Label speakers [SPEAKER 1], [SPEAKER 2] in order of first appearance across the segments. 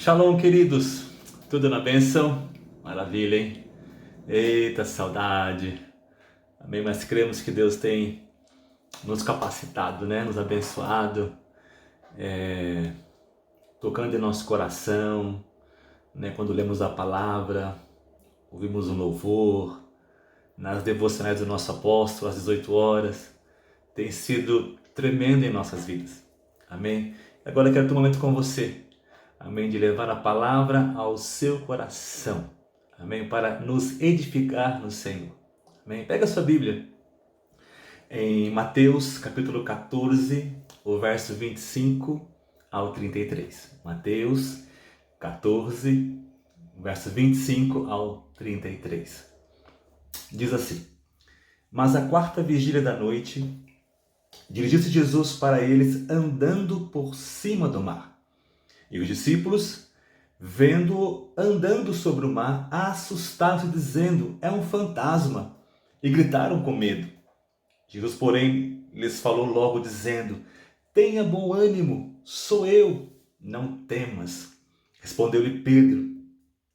[SPEAKER 1] Shalom, queridos, tudo na bênção? Maravilha, hein? Eita, saudade! Amém, mas cremos que Deus tem nos capacitado, né? Nos abençoado, tocando em nosso coração, né? Quando lemos a palavra, ouvimos um louvor, nas devocionais do nosso apóstolo, às 18 horas, tem sido tremendo em nossas vidas, amém? Agora eu quero ter um momento com você, amém, de levar a palavra ao seu coração, amém, para nos edificar no Senhor, amém. Pega a sua Bíblia em Mateus capítulo 14, o verso 25 ao 33. Mateus 14, verso 25 ao 33. Diz assim: Mas à quarta vigília da noite, dirigiu-se Jesus para eles andando por cima do mar. E os discípulos, vendo-o andando sobre o mar, assustaram-se, dizendo: é um fantasma, e gritaram com medo. Jesus, porém, lhes falou logo, dizendo: tenha bom ânimo, sou eu, não temas. Respondeu-lhe Pedro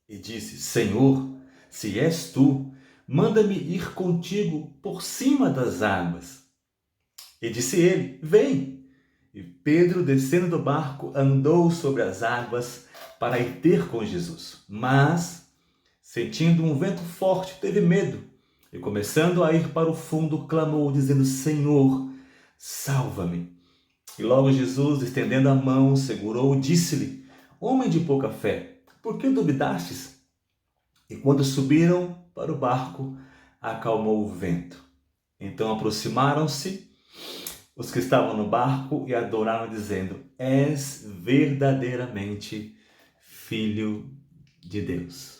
[SPEAKER 1] e disse: Senhor, se és tu, manda-me ir contigo por cima das águas. E disse ele: vem. E Pedro, descendo do barco, andou sobre as águas para ir ter com Jesus. Mas, sentindo um vento forte, teve medo. E começando a ir para o fundo, clamou, dizendo: Senhor, salva-me. E logo Jesus, estendendo a mão, segurou e disse-lhe: Homem de pouca fé, por que duvidastes? E quando subiram para o barco, acalmou o vento. Então aproximaram-se os que estavam no barco e adoraram, dizendo: És verdadeiramente Filho de Deus.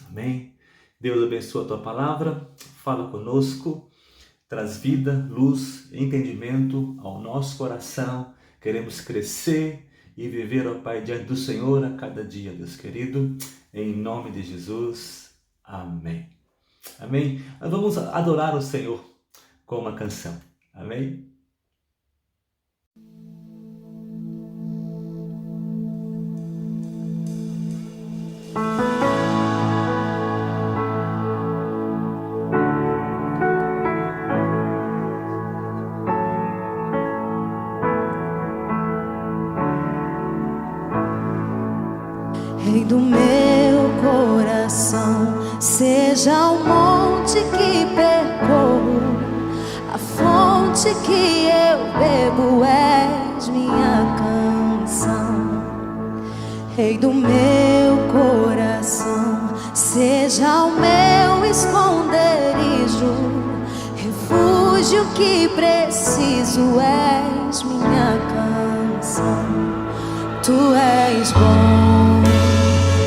[SPEAKER 1] Amém? Deus abençoe a tua palavra, fala conosco, traz vida, luz, entendimento ao nosso coração. Queremos crescer e viver, ó Pai, diante do Senhor a cada dia, Deus querido, em nome de Jesus. Amém. Amém? Nós vamos adorar o Senhor com uma canção. Amém?
[SPEAKER 2] Rei do meu coração, seja o monte que percorro, a fonte que eu bebo, és minha canção. Rei do meu coração, seja o meu esconderijo, refúgio que preciso, és minha canção. Tu és bom,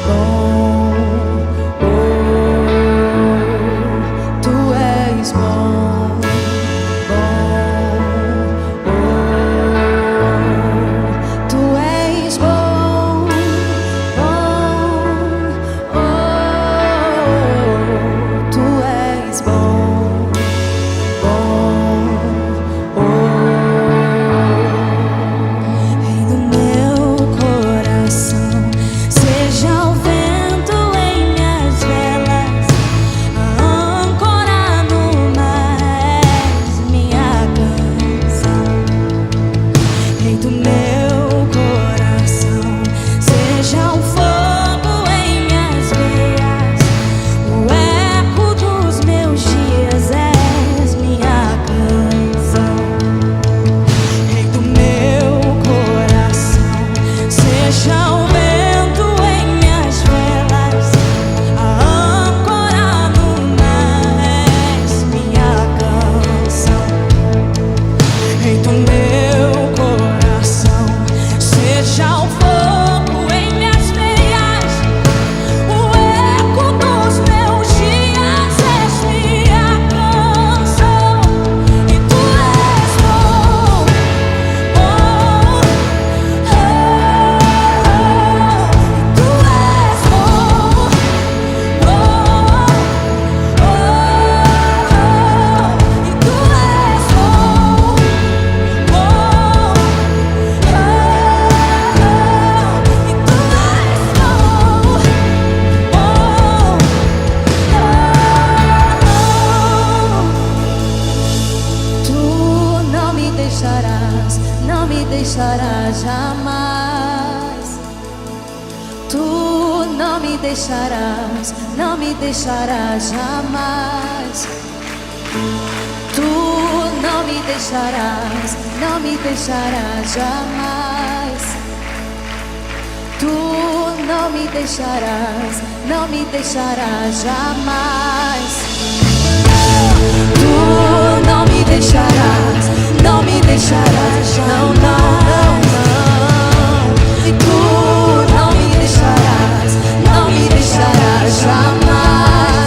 [SPEAKER 2] bom, oh, tu és bom, bom, oh, tu és bom, bom, oh, tu és bom, bom, oh. não me deixarás jamais. Tu não me deixarás jamais. Tu não me deixarás jamais. Tu não me deixarás, não, não, não. E tu não me deixarás jamais. Tu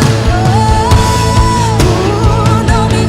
[SPEAKER 2] não me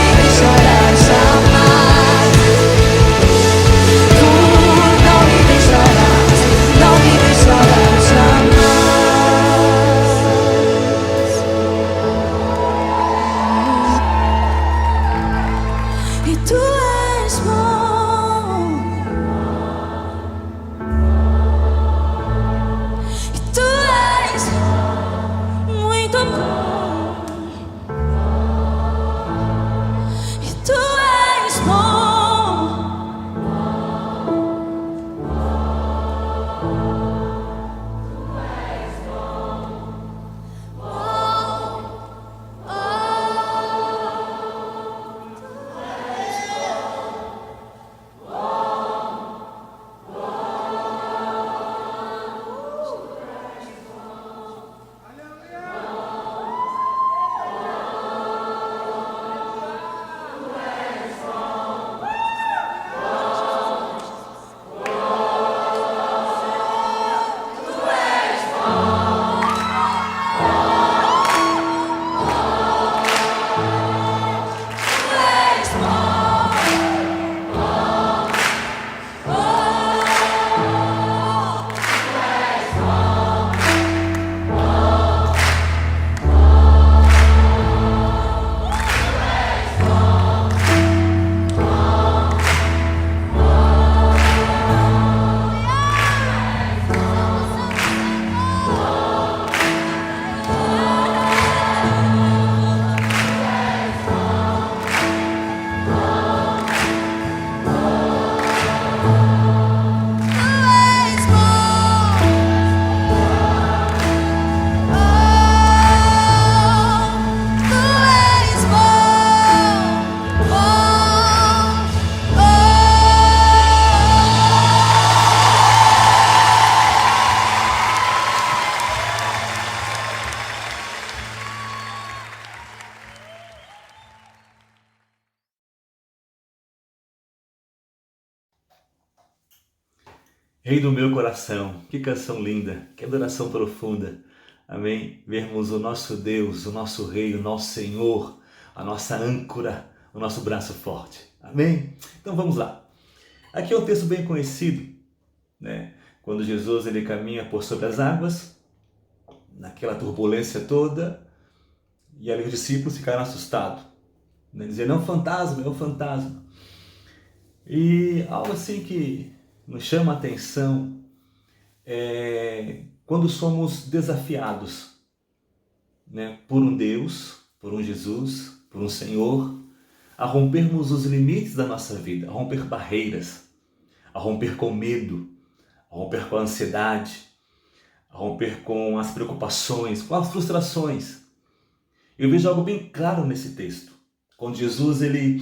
[SPEAKER 2] deixarás jamais. Tu não me deixarás jamais. E tu és
[SPEAKER 1] Rei do meu coração, que canção linda, que adoração profunda, amém? Vermos o nosso Deus, o nosso Rei, o nosso Senhor, a nossa âncora, o nosso braço forte, amém? Então vamos lá. Aqui é um texto bem conhecido, né? Quando Jesus ele caminha por sobre as águas, naquela turbulência toda, e ali os discípulos ficaram assustados, né? Dizendo, é um fantasma, é um fantasma. E algo assim que nos chama a atenção quando somos desafiados, né, por um Deus, por um Jesus, por um Senhor, a rompermos os limites da nossa vida, a romper barreiras, a romper com medo, a romper com a ansiedade, a romper com as preocupações, com as frustrações. Eu vejo algo bem claro nesse texto, quando Jesus ele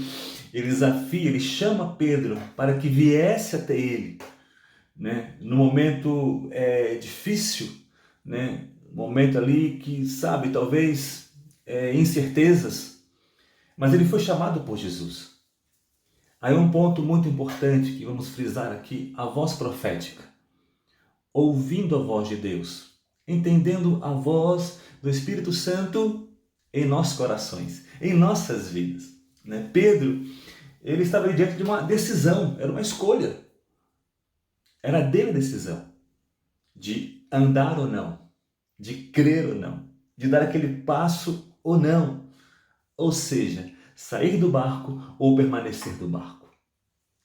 [SPEAKER 1] desafia, ele chama Pedro para que viesse até ele, né? No momento difícil, né? um momento ali que, sabe, talvez incertezas, mas ele foi chamado por Jesus. Aí um ponto muito importante que vamos frisar aqui, a voz profética. Ouvindo a voz de Deus, entendendo a voz do Espírito Santo em nossos corações, em nossas vidas. Né? Pedro, ele estava ali diante de uma decisão, era uma escolha. Era dele a decisão de andar ou não, de crer ou não, de dar aquele passo ou não. Ou seja, sair do barco ou permanecer do barco.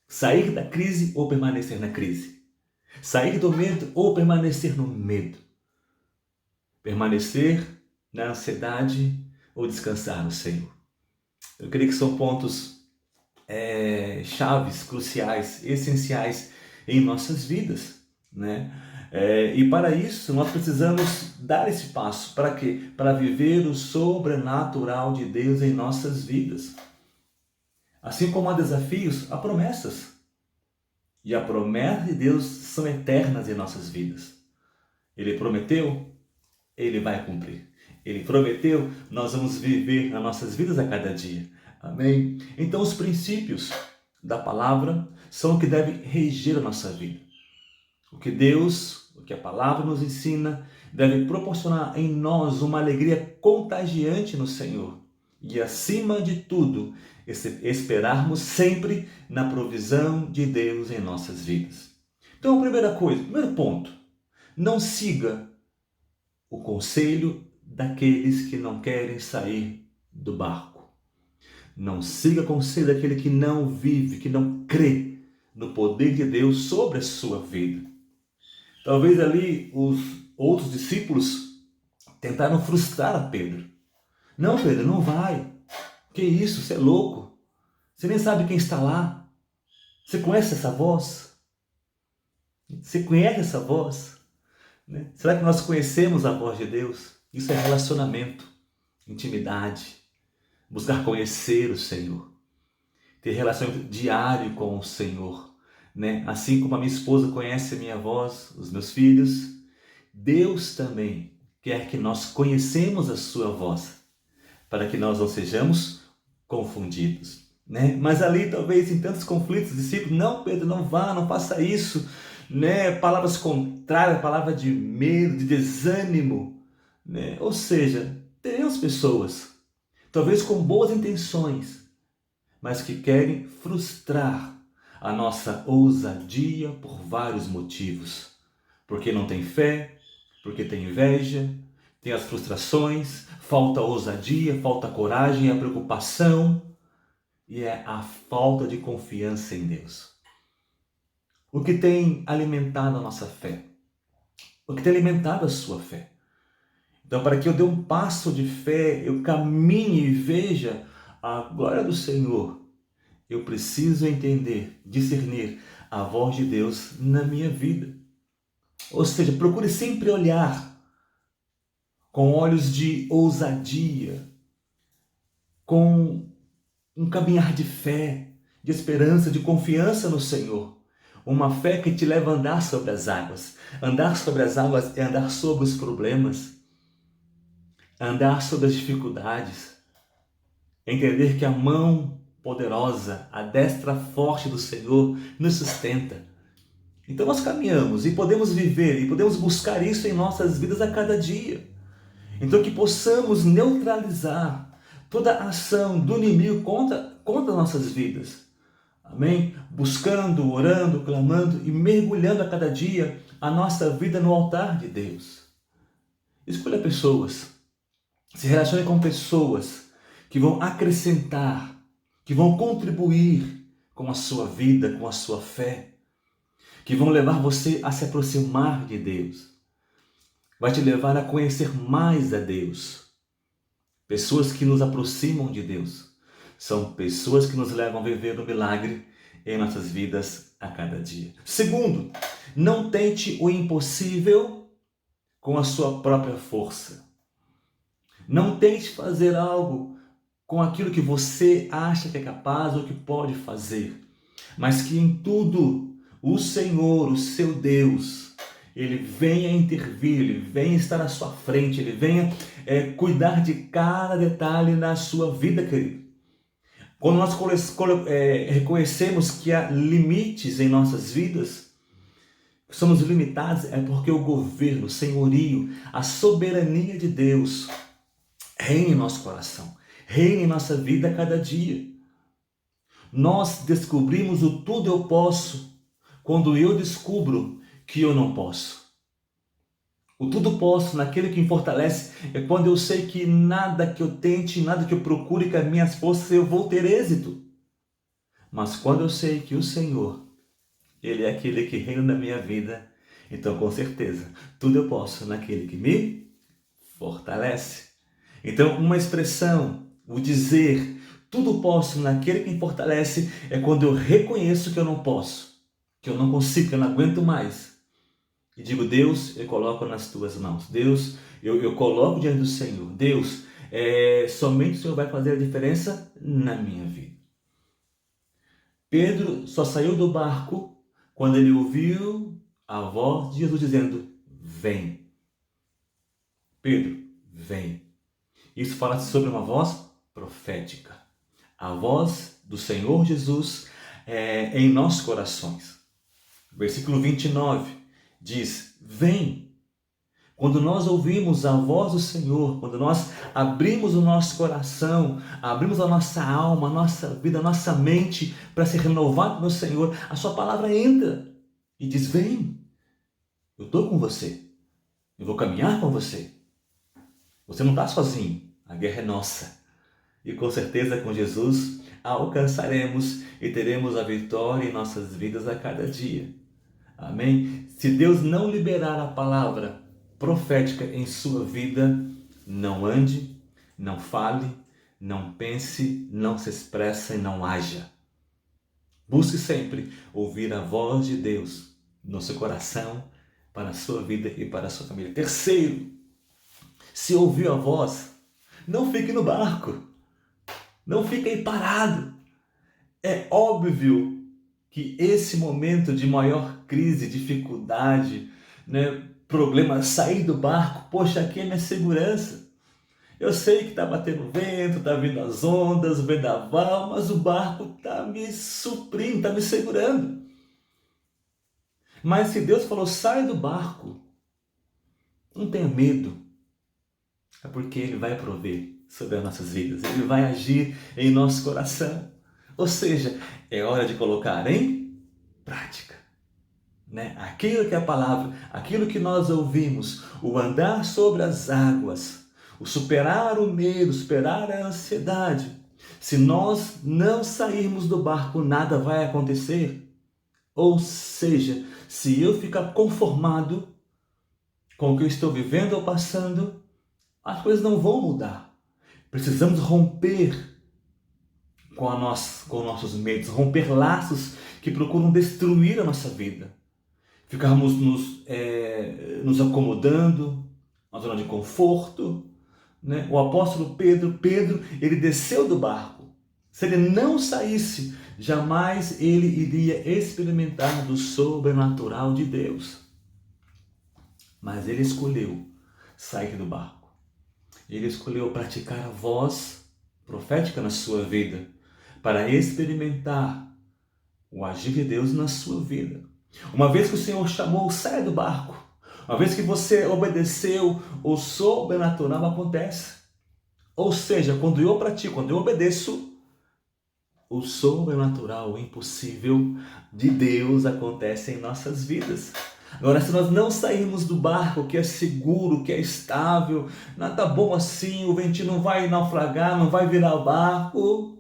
[SPEAKER 1] Sair da crise ou permanecer na crise. Sair do medo ou permanecer no medo. Permanecer na ansiedade ou descansar no Senhor. Eu creio que são pontos chaves, cruciais, essenciais em nossas vidas, né? E para isso nós precisamos dar esse passo. Para quê? Para viver o sobrenatural de Deus em nossas vidas. Assim como há desafios, há promessas. E a promessa de Deus são eternas em nossas vidas. Ele prometeu, Ele vai cumprir. Ele prometeu, nós vamos viver nas nossas vidas a cada dia. Amém? Então os princípios da palavra são o que deve reger a nossa vida. O que a palavra nos ensina, deve proporcionar em nós uma alegria contagiante no Senhor. E acima de tudo, esperarmos sempre na provisão de Deus em nossas vidas. Então, primeiro ponto, não siga o conselho daqueles que não querem sair do barco. Não siga o conselho daquele que não vive, que não crê no poder de Deus sobre a sua vida. Talvez ali os outros discípulos tentaram frustrar a Pedro. Não, Pedro, não vai. Que isso? Você é louco. Você nem sabe quem está lá. Você conhece essa voz? Você conhece essa voz? Né? Será que nós conhecemos a voz de Deus? Isso é relacionamento, intimidade, buscar conhecer o Senhor, ter relacionamento diário com o Senhor. Né? Assim como a minha esposa conhece a minha voz, os meus filhos, Deus também quer que nós conhecemos a sua voz, para que nós não sejamos confundidos. Né? Mas ali talvez em tantos conflitos, os discípulos, não, Pedro, não vá, não faça isso. Né? Palavras contrárias, palavra de medo, de desânimo. Né? Ou seja, teremos pessoas, talvez com boas intenções, mas que querem frustrar a nossa ousadia por vários motivos. Porque não tem fé, porque tem inveja, tem as frustrações, falta ousadia, falta coragem, a preocupação e é a falta de confiança em Deus. O que tem alimentado a nossa fé? O que tem alimentado a sua fé? Então, para que eu dê um passo de fé, eu caminhe e veja a glória do Senhor, eu preciso entender, discernir a voz de Deus na minha vida. Ou seja, procure sempre olhar com olhos de ousadia, com um caminhar de fé, de esperança, de confiança no Senhor. Uma fé que te leva a andar sobre as águas. Andar sobre as águas é andar sobre os problemas, andar sobre as dificuldades, entender que a mão poderosa, a destra forte do Senhor nos sustenta. Então nós caminhamos e podemos viver e podemos buscar isso em nossas vidas a cada dia. Então que possamos neutralizar toda a ação do inimigo contra nossas vidas. Amém? Buscando, orando, clamando e mergulhando a cada dia a nossa vida no altar de Deus. Escolha pessoas, se relacione com pessoas que vão acrescentar, que vão contribuir com a sua vida, com a sua fé, que vão levar você a se aproximar de Deus, vai te levar a conhecer mais a Deus. Pessoas que nos aproximam de Deus são pessoas que nos levam a viver o milagre em nossas vidas a cada dia. Segundo, não tente o impossível com a sua própria força. Não tente fazer algo com aquilo que você acha que é capaz ou que pode fazer, mas que em tudo o Senhor, o seu Deus, Ele venha intervir, Ele venha estar à sua frente, Ele venha cuidar de cada detalhe na sua vida, querido. Quando nós reconhecemos que há limites em nossas vidas, somos limitados, é porque o governo, o senhorio, a soberania de Deus reina em nosso coração, reina em nossa vida a cada dia. Nós descobrimos o tudo eu posso quando eu descubro que eu não posso. O tudo posso naquele que me fortalece é quando eu sei que nada que eu tente, nada que eu procure com as minhas forças eu vou ter êxito. Mas quando eu sei que o Senhor, Ele é aquele que reina na minha vida, então com certeza tudo eu posso naquele que me fortalece. Então uma expressão, o dizer tudo posso naquele que me fortalece é quando eu reconheço que eu não posso, que eu não consigo, que eu não aguento mais. E digo, Deus, eu coloco nas tuas mãos. Deus, eu coloco diante do Senhor. Deus, somente o Senhor vai fazer a diferença na minha vida. Pedro só saiu do barco quando ele ouviu a voz de Jesus dizendo, vem. Pedro, vem. Isso fala sobre uma voz profética. A voz do Senhor Jesus em nossos corações. Versículo 29 diz, vem. Quando nós ouvimos a voz do Senhor, quando nós abrimos o nosso coração, abrimos a nossa alma, a nossa vida, a nossa mente para ser renovado no Senhor, a sua palavra entra e diz, vem. Eu estou com você. Eu vou caminhar com você. Você não está sozinho. A guerra é nossa. E com certeza com Jesus alcançaremos e teremos a vitória em nossas vidas a cada dia. Amém? Se Deus não liberar a palavra profética em sua vida, não ande, não fale, não pense, não se expresse e não haja. Busque sempre ouvir a voz de Deus no seu coração, para a sua vida e para a sua família. Terceiro, se ouviu a voz, não fique no barco. Não fique aí parado. É óbvio que esse momento de maior crise, dificuldade, problema, sair do barco, poxa, aqui é minha segurança. Eu sei que está batendo vento, está vindo as ondas, o vendaval, mas o barco está me suprindo, está me segurando. Mas se Deus falou, sai do barco, não tenha medo, é porque Ele vai prover sobre as nossas vidas, Ele vai agir em nosso coração. Ou seja, é hora de colocar em prática. Aquilo que é a palavra, aquilo que nós ouvimos, o andar sobre as águas, o superar o medo, superar a ansiedade. Se nós não sairmos do barco, nada vai acontecer. Ou seja, se eu ficar conformado com o que eu estou vivendo ou passando, as coisas não vão mudar. Precisamos romper com nossos medos, romper laços que procuram destruir a nossa vida. Ficarmos nos acomodando, na zona de conforto. O apóstolo Pedro, ele desceu do barco. Se ele não saísse, jamais ele iria experimentar do sobrenatural de Deus. Mas ele escolheu sair do barco. Ele escolheu praticar a voz profética na sua vida, para experimentar o agir de Deus na sua vida. Uma vez que o Senhor chamou, saia do barco. Uma vez que você obedeceu, o sobrenatural acontece. Ou seja, quando eu pratico, quando eu obedeço, o sobrenatural, o impossível de Deus acontece em nossas vidas. Agora, se nós não sairmos do barco, que é seguro, que é estável, nada bom assim, o ventinho não vai naufragar, não vai virar barco.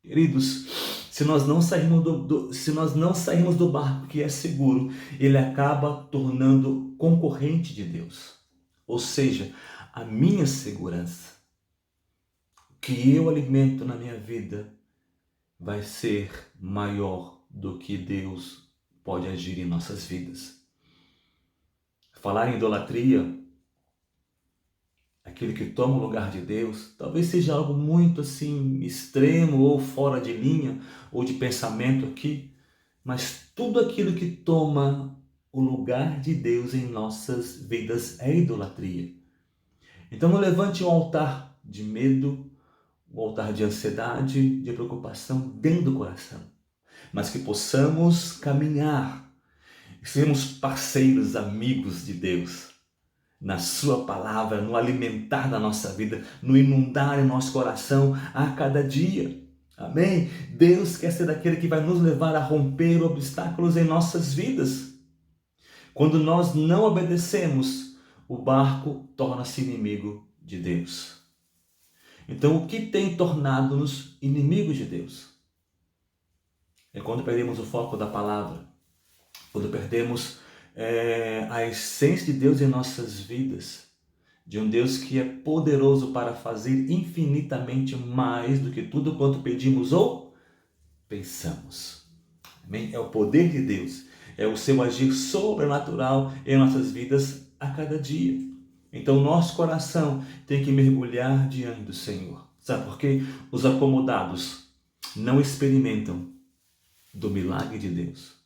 [SPEAKER 1] Queridos, se nós não sairmos do barco, que é seguro, ele acaba tornando concorrente de Deus. Ou seja, a minha segurança, que eu alimento na minha vida, vai ser maior do que Deus pode agir em nossas vidas. Falar em idolatria, aquilo que toma o lugar de Deus, talvez seja algo muito assim extremo ou fora de linha ou de pensamento aqui, mas tudo aquilo que toma o lugar de Deus em nossas vidas é idolatria. Então não levante um altar de medo, um altar de ansiedade, de preocupação dentro do coração, mas que possamos caminhar, sermos parceiros, amigos de Deus, na sua palavra, no alimentar da nossa vida, no inundar em nosso coração a cada dia. Amém? Deus quer ser aquele que vai nos levar a romper obstáculos em nossas vidas. Quando nós não obedecemos, o barco torna-se inimigo de Deus. Então, o que tem tornado-nos inimigos de Deus? É quando perdemos o foco da palavra, quando perdemos a essência de Deus em nossas vidas, de um Deus que é poderoso para fazer infinitamente mais do que tudo quanto pedimos ou pensamos. Amém? É o poder de Deus, é o seu agir sobrenatural em nossas vidas a cada dia. Então, nosso coração tem que mergulhar diante do Senhor. Sabe por quê? Os acomodados não experimentam do milagre de Deus.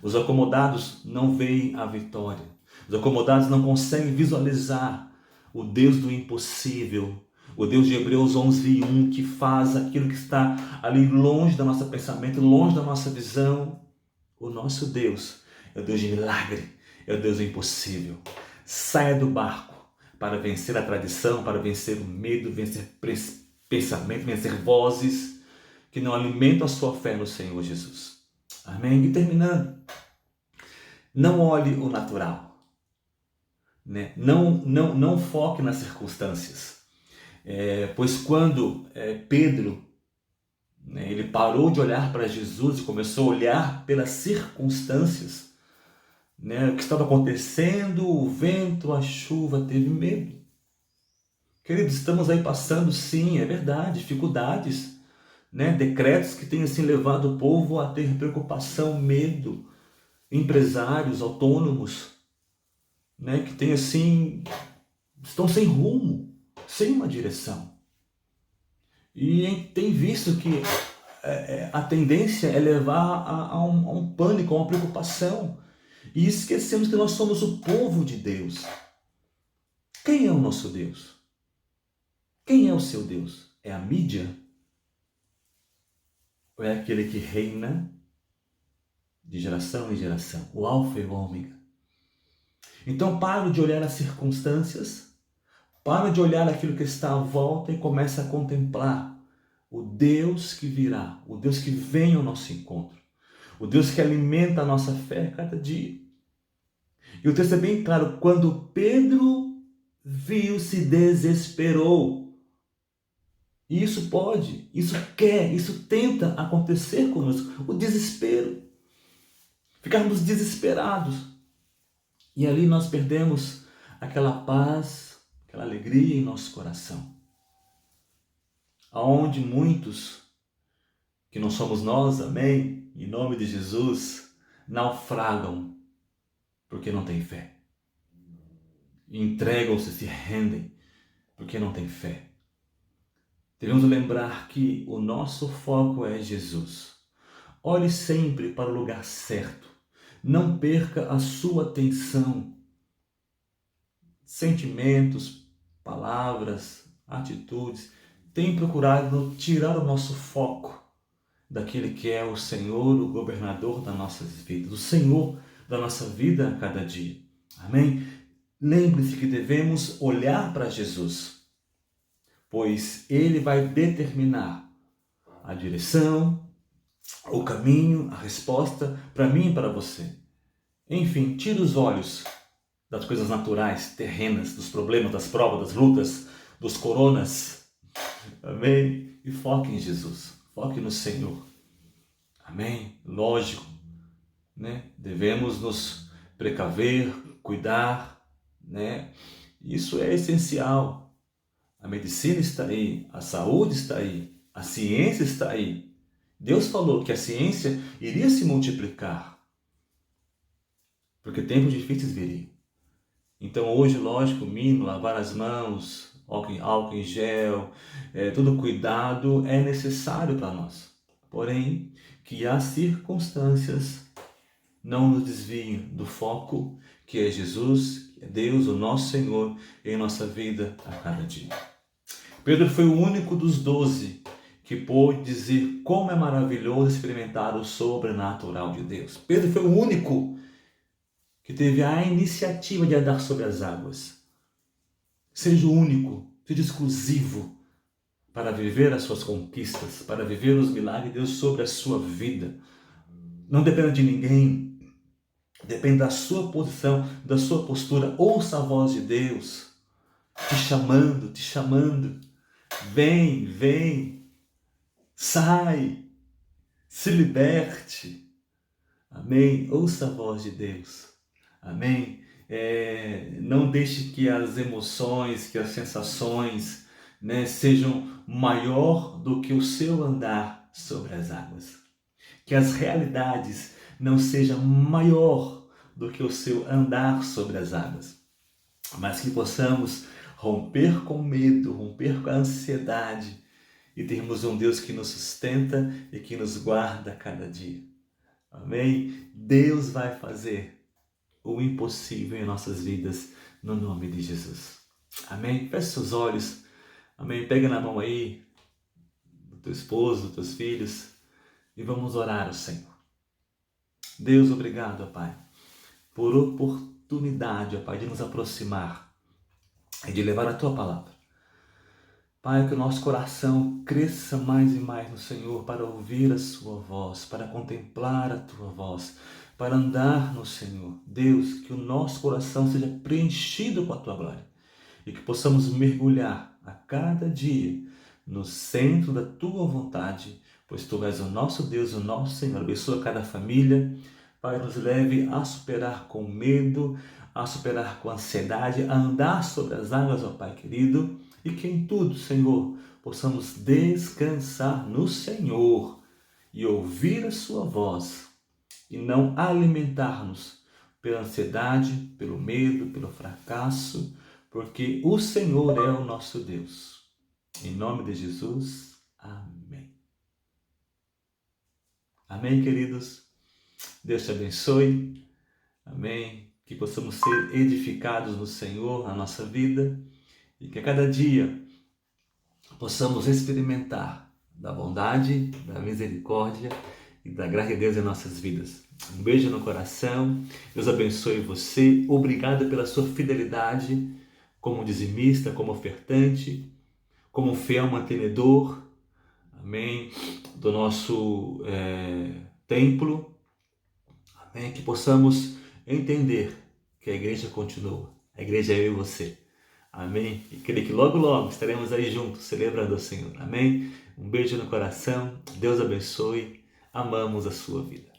[SPEAKER 1] Os acomodados não veem a vitória. Os acomodados não conseguem visualizar o Deus do impossível, o Deus de Hebreus 11:1, que faz aquilo que está ali longe do nosso pensamento, longe da nossa visão. O nosso Deus é o Deus de milagre, é o Deus do impossível. Saia do barco para vencer a tradição, para vencer o medo, vencer pensamento, vencer vozes que não alimentam a sua fé no Senhor Jesus. Amém? E terminando, não olhe o natural, né? Não foque nas circunstâncias, pois quando Pedro, né, ele parou de olhar para Jesus e começou a olhar pelas circunstâncias, né, o que estava acontecendo, o vento, a chuva, teve medo. Queridos, estamos aí passando, sim, é verdade, dificuldades, né, decretos que têm assim levado o povo a ter preocupação, medo, empresários autônomos, né, que têm assim, estão sem rumo, sem uma direção. E tem visto que a tendência é levar a um pânico, a uma preocupação. E esquecemos que nós somos o povo de Deus. Quem é o nosso Deus? Quem é o seu Deus? É a mídia? Ou é aquele que reina de geração em geração? O Alfa e o Ômega. Então paro de olhar as circunstâncias, paro de olhar aquilo que está à volta e começa a contemplar o Deus que virá, o Deus que vem ao nosso encontro, o Deus que alimenta a nossa fé a cada dia. E o texto é bem claro, quando Pedro viu, se desesperou. E isso pode, isso quer, isso tenta acontecer conosco, o desespero. Ficarmos desesperados. E ali nós perdemos aquela paz, aquela alegria em nosso coração. Aonde muitos, que não somos nós, amém, em nome de Jesus, naufragam porque não têm fé. Entregam-se, se rendem porque não têm fé. Devemos lembrar que o nosso foco é Jesus. Olhe sempre para o lugar certo. Não perca a sua atenção. Sentimentos, palavras, atitudes têm procurado tirar o nosso foco daquele que é o Senhor, o governador das nossas vidas, o Senhor da nossa vida a cada dia. Amém? Lembre-se que devemos olhar para Jesus, pois Ele vai determinar a direção, o caminho, a resposta para mim e para você. Enfim, tire os olhos das coisas naturais, terrenas, dos problemas, das provas, das lutas, dos coronas. Amém? E foque em Jesus, foque no Senhor. Amém? Lógico, né? Devemos nos precaver, cuidar, né? Isso é essencial. A medicina está aí, a saúde está aí, a ciência está aí. Deus falou que a ciência iria se multiplicar, porque tempos difíceis viriam. Então hoje, lógico, mínimo, lavar as mãos, álcool em gel, todo cuidado é necessário para nós. Porém, que há circunstâncias não nos desviem do foco que é Jesus, que é Deus, o nosso Senhor, em nossa vida a cada dia. Pedro foi o único dos 12 que pôde dizer como é maravilhoso experimentar o sobrenatural de Deus. Pedro foi o único que teve a iniciativa de andar sobre as águas. Seja o único, seja exclusivo para viver as suas conquistas, para viver os milagres de Deus sobre a sua vida. Não dependa de ninguém, depende da sua posição, da sua postura. Ouça a voz de Deus te chamando, te chamando. Vem, vem, sai, se liberte. Amém? Ouça a voz de Deus. Amém? Não deixe que as emoções, que as sensações, sejam maior do que o seu andar sobre as águas. Que as realidades não sejam maior do que o seu andar sobre as águas. Mas que possamos romper com o medo, romper com a ansiedade e termos um Deus que nos sustenta e que nos guarda a cada dia. Amém? Deus vai fazer o impossível em nossas vidas, no nome de Jesus. Amém? Feche seus olhos. Amém? Pega na mão aí do teu esposo, dos teus filhos e vamos orar ao Senhor. Deus, obrigado, ó Pai, por oportunidade, ó Pai, de nos aproximar e de levar a Tua palavra. Pai, que o nosso coração cresça mais e mais no Senhor para ouvir a Sua voz, para contemplar a Tua voz, para andar no Senhor. Deus, que o nosso coração seja preenchido com a Tua glória e que possamos mergulhar a cada dia no centro da Tua vontade, pois Tu és o nosso Deus, o nosso Senhor. Abençoa cada família. Pai, nos leve a superar com medo, a superar com ansiedade, a andar sobre as águas, ó Pai querido, e que em tudo, Senhor, possamos descansar no Senhor e ouvir a Sua voz e não alimentar-nos pela ansiedade, pelo medo, pelo fracasso, porque o Senhor é o nosso Deus. Em nome de Jesus, amém. Amém, queridos? Deus te abençoe. Amém. Que possamos ser edificados no Senhor, na nossa vida, e que a cada dia possamos experimentar da bondade, da misericórdia e da graça de Deus em nossas vidas. Um beijo no coração. Deus abençoe você. Obrigado pela sua fidelidade como dizimista, como ofertante, como fiel mantenedor, amém, do nosso templo. Amém. Que possamos entender que a igreja continua. A igreja é eu e você. Amém. E creio que logo, logo estaremos aí juntos, celebrando o Senhor. Amém. Um beijo no coração. Deus abençoe. Amamos a sua vida.